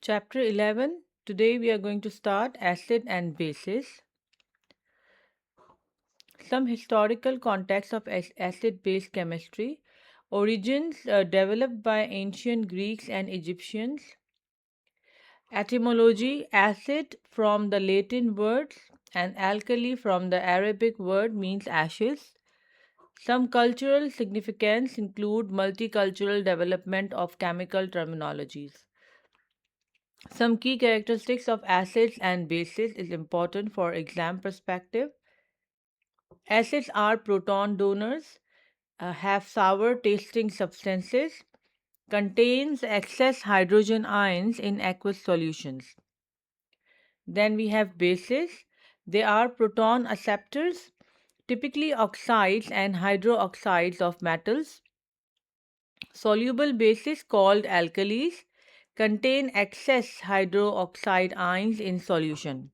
Chapter 11. Today we are going to start acid and bases. Some historical context of acid-base chemistry. Origins developed by ancient Greeks and Egyptians. Etymology: acid from the Latin words and alkali from the Arabic word means ashes. Some cultural significance include multicultural development of chemical terminologies. Some key characteristics of acids and bases is important for exam perspective. Acids are proton donors, have sour tasting substances, contains excess hydrogen ions in aqueous solutions. Then we have bases. They are proton acceptors, typically oxides and hydroxides of metals. Soluble bases called alkalis contain excess hydroxide ions in solution.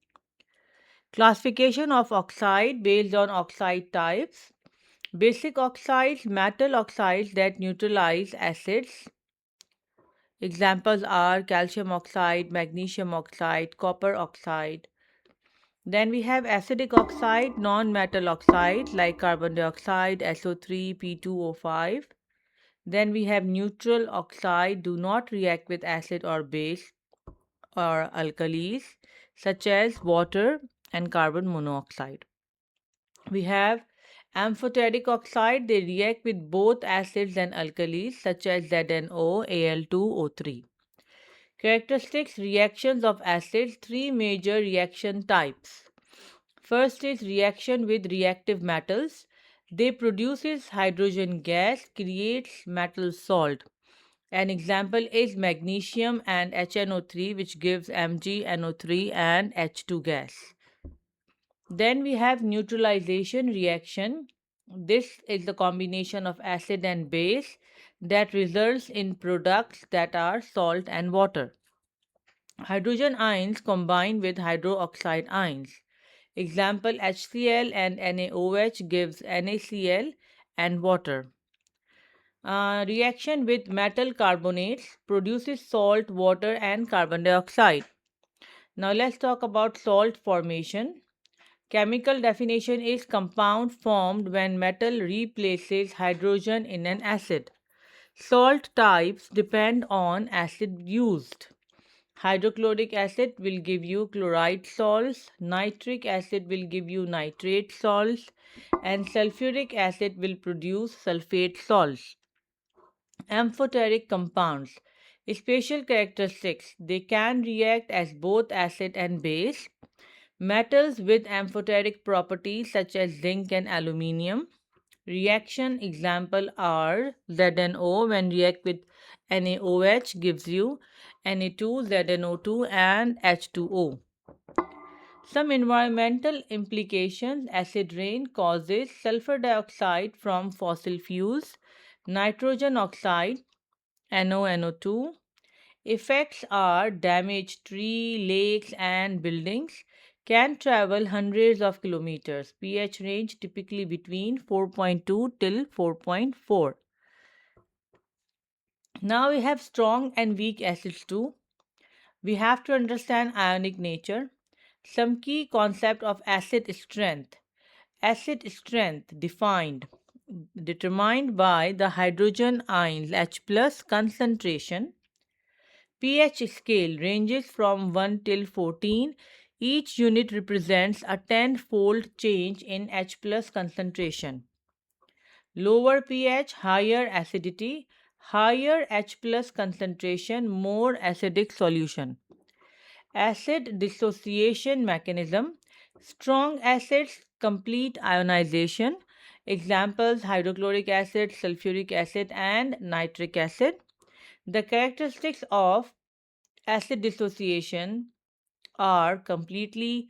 Classification of oxide based on oxide types. Basic oxides, metal oxides that neutralize acids. Examples are calcium oxide, magnesium oxide, copper oxide. Then we have acidic oxide, non-metal oxide like carbon dioxide, SO3, P2O5. Then we have neutral oxide, do not react with acid or base or alkalis such as water and carbon monoxide. We have amphoteric oxide, they react with both acids and alkalis such as ZNO, Al2O3. Characteristics: reactions of acids, three major reaction types. First is reaction with reactive metals. They produces hydrogen gas, creates metal salt. An example is magnesium and HNO3, which gives MgNO3 and H2 gas. Then we have neutralization reaction. This is the combination of acid and base that results in products that are salt and water. Hydrogen ions combine with hydroxide ions. Example: HCl and NaOH gives NaCl and water. Reaction with metal carbonates produces salt, water, and carbon dioxide. Now let's talk about salt formation. Chemical definition is compound formed when metal replaces hydrogen in an acid. Salt types depend on acid used. Hydrochloric acid will give you chloride salts, nitric acid will give you nitrate salts, and sulfuric acid will produce sulfate salts. Amphoteric compounds. Special characteristics: they can react as both acid and base. Metals with amphoteric properties such as zinc and aluminium. Reaction example are ZNO when react with NaOH gives you Na2, ZNO2 and H2O. Some environmental implications: acid rain causes sulfur dioxide from fossil fuels, nitrogen oxide, NONO2. Effects are damaged tree, lakes, and buildings. Can travel hundreds of kilometers. pH range typically between 4.2 till 4.4. Now we have strong and weak acids too. We have to understand ionic nature. Some key concept of acid strength. Acid strength determined by the hydrogen ions H plus concentration. pH scale ranges from 1 till 14. Each unit represents a tenfold change in H plus concentration. Lower pH, higher acidity, higher H plus concentration, more acidic solution. Acid dissociation mechanism. Strong acids complete ionization. Examples: hydrochloric acid, sulfuric acid, and nitric acid. The characteristics of acid dissociation are completely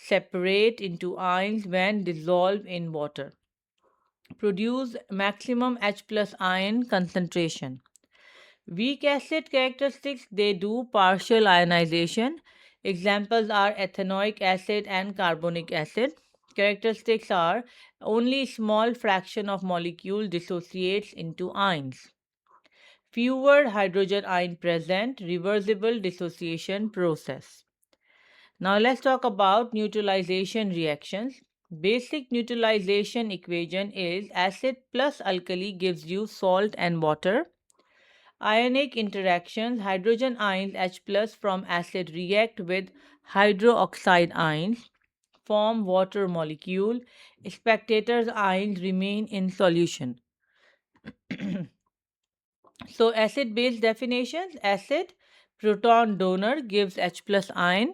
separate into ions when dissolved in water. Produce maximum H plus ion concentration. Weak acid characteristics: they do partial ionization. Examples are ethanoic acid and carbonic acid. Characteristics are only small fraction of molecule dissociates into ions. fewer hydrogen ion present, reversible dissociation process. Now let's talk about neutralization reactions. Basic neutralization equation is acid plus alkali gives you salt and water. Ionic interactions, hydrogen ions H plus from acid react with hydroxide ions, form water molecule. Spectator's ions remain in solution. So acid base definitions, acid proton donor gives H plus ion,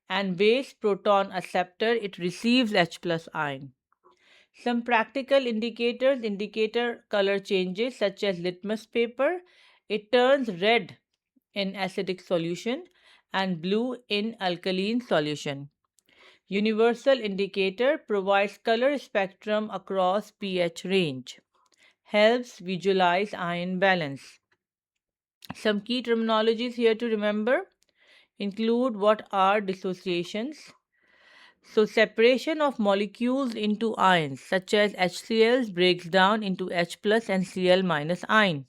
and base proton acceptor it receives H plus ion. Some practical indicators, indicator color changes such as litmus paper, it turns red in acidic solution and blue in alkaline solution. Universal indicator provides color spectrum across pH range, helps visualize ion balance. Some key terminologies here to remember include what are dissociations. So, separation of molecules into ions, such as HCl breaks down into H plus and Cl minus ion.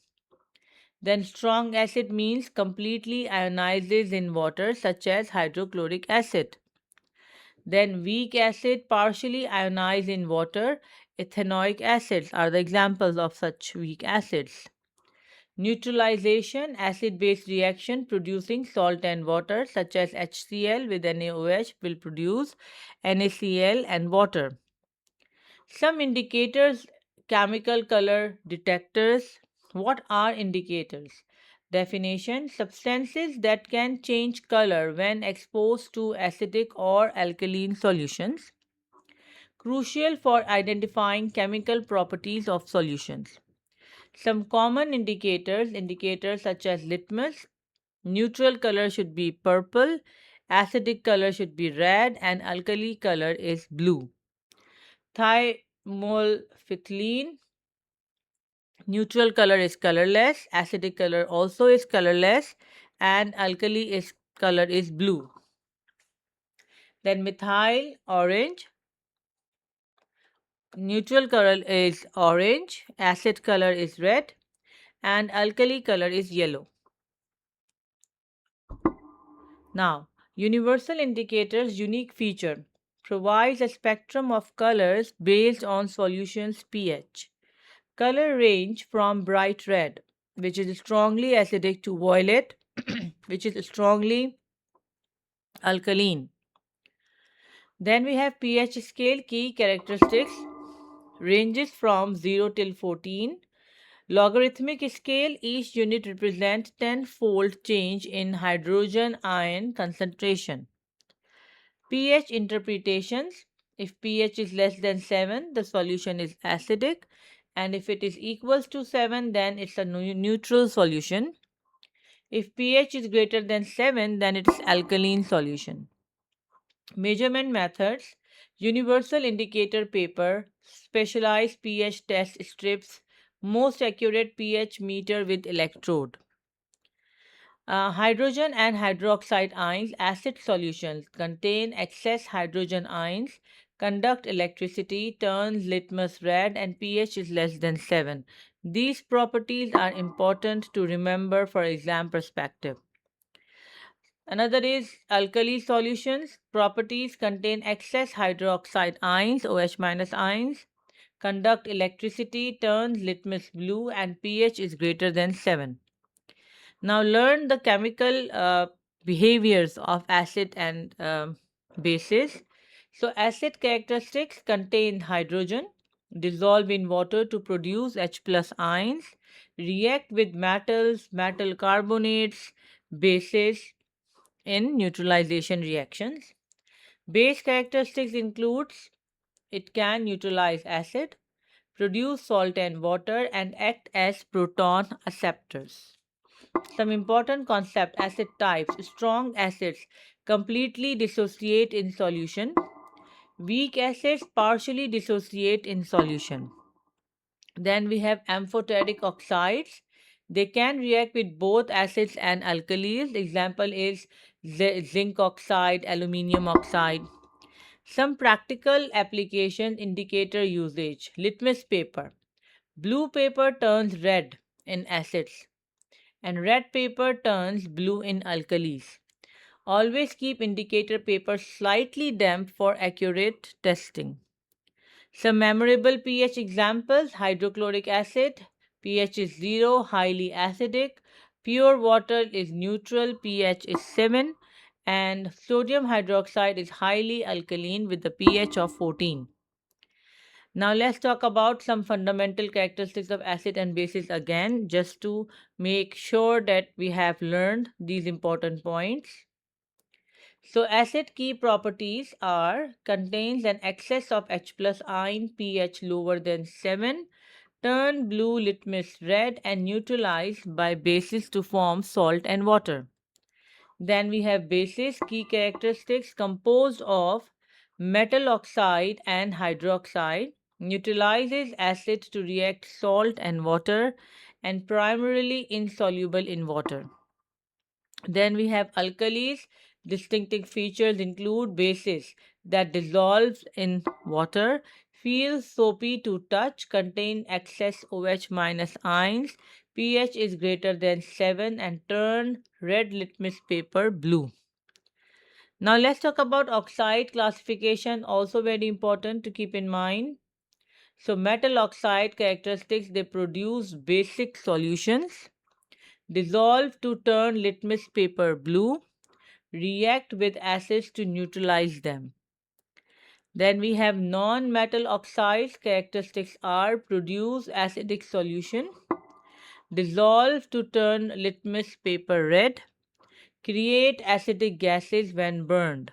Then, strong acid means completely ionizes in water, such as hydrochloric acid. Then, weak acid partially ionize in water. Ethanoic acids are the examples of such weak acids. Neutralization, acid-base reaction producing salt and water such as HCl with NaOH will produce NaCl and water. Some indicators, chemical color detectors. What are indicators? Definition, substances that can change color when exposed to acidic or alkaline solutions. Crucial for identifying chemical properties of solutions. Some common indicators such as litmus, neutral color should be purple, acidic color should be red, and alkali color is blue. Thymolphethylene, neutral color is colorless, acidic color also is colorless, and alkali is color is blue. Then methyl orange, neutral color is orange, acid color is red, and alkali color is yellow. Now, universal indicators unique feature provides a spectrum of colors based on solution's pH. Color range from bright red, which is strongly acidic, to violet, which is strongly alkaline. Then we have pH scale key characteristics ranges from 0 till 14. Logarithmic scale, each unit represents 10-fold change in hydrogen ion concentration. pH interpretations, if pH is less than 7, the solution is acidic, and if it is equals to 7, then it's a neutral solution. If pH is greater than 7, then it's alkaline solution. Measurement methods, universal indicator paper, specialized pH test strips, most accurate pH meter with electrode. Hydrogen and hydroxide ions, acid solutions, contain excess hydrogen ions, conduct electricity, turns litmus red, and pH is less than 7. These properties are important to remember for exam perspective. Another is alkali solutions. Properties contain excess hydroxide ions, OH minus ions, conduct electricity, turns litmus blue, and pH is greater than 7. Now learn the chemical behaviors of acid and bases. So acid characteristics contain hydrogen, dissolve in water to produce H plus ions, react with metals, metal carbonates, bases in neutralization reactions. Base characteristics includes it can neutralize acid, produce salt and water, and act as proton acceptors. Some important concept, acid types. Strong acids completely dissociate in solution. Weak acids partially dissociate in solution. Then we have amphoteric oxides. They can react with both acids and alkalis. Example is zinc oxide, aluminium oxide. Some practical application indicator usage. Litmus paper. Blue paper turns red in acids, and red paper turns blue in alkalis. Always keep indicator paper slightly damp for accurate testing. Some memorable pH examples: hydrochloric acid, pH is 0, highly acidic; pure water is neutral, pH is 7; and sodium hydroxide is highly alkaline with the pH of 14. Now let's talk about some fundamental characteristics of acid and bases again, just to make sure that we have learned these important points. So acid key properties are: contains an excess of H plus ion, pH lower than 7, turn blue litmus red, and neutralized by bases to form salt and water. Then we have bases key characteristics: composed of metal oxide and hydroxide, neutralizes acid to react salt and water, and primarily insoluble in water. Then we have alkalis. Distinctive features include bases that dissolve in water, feel soapy to touch, contain excess OH minus ions, pH is greater than 7, and turn red litmus paper blue. Now let's talk about oxide classification, also very important to keep in mind. So metal oxide characteristics: they produce basic solutions, dissolve to turn litmus paper blue, react with acids to neutralize them. Then we have non-metal oxides. Characteristics are: produce acidic solution, dissolve to turn litmus paper red, create acidic gases when burned.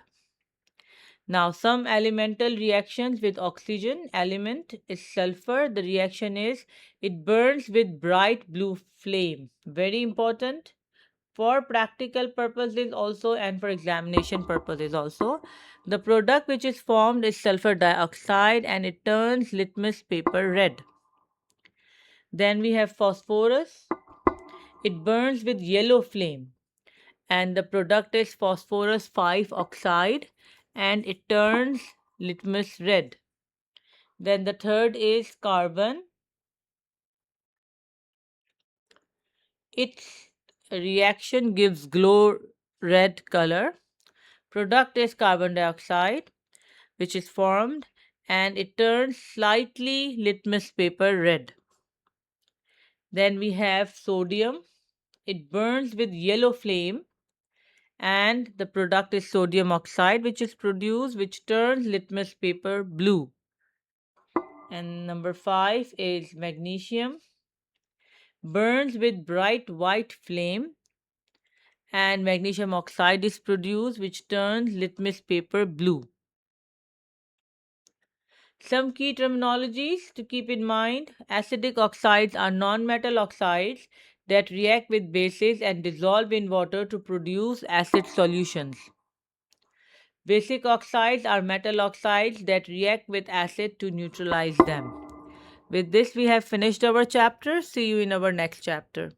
Now some elemental reactions with oxygen element is sulfur. The reaction is it burns with bright blue flame. Very important for practical purposes also, and for examination purposes also. The product which is formed is sulfur dioxide, and it turns litmus paper red. Then we have phosphorus. It burns with yellow flame, and the product is phosphorus 5 oxide, and it turns litmus red. Then the third is carbon. Its reaction gives glow red color. Product is carbon dioxide, which is formed, and it turns slightly litmus paper red. Then we have sodium. It burns with yellow flame, and the product is sodium oxide, which is produced, which turns litmus paper blue. And number 5 is magnesium. Burns with bright white flame, and magnesium oxide is produced, which turns litmus paper blue. Some key terminologies to keep in mind: acidic oxides are non-metal oxides that react with bases and dissolve in water to produce acid solutions. Basic oxides are metal oxides that react with acid to neutralize them. With this, we have finished our chapter. See you in our next chapter.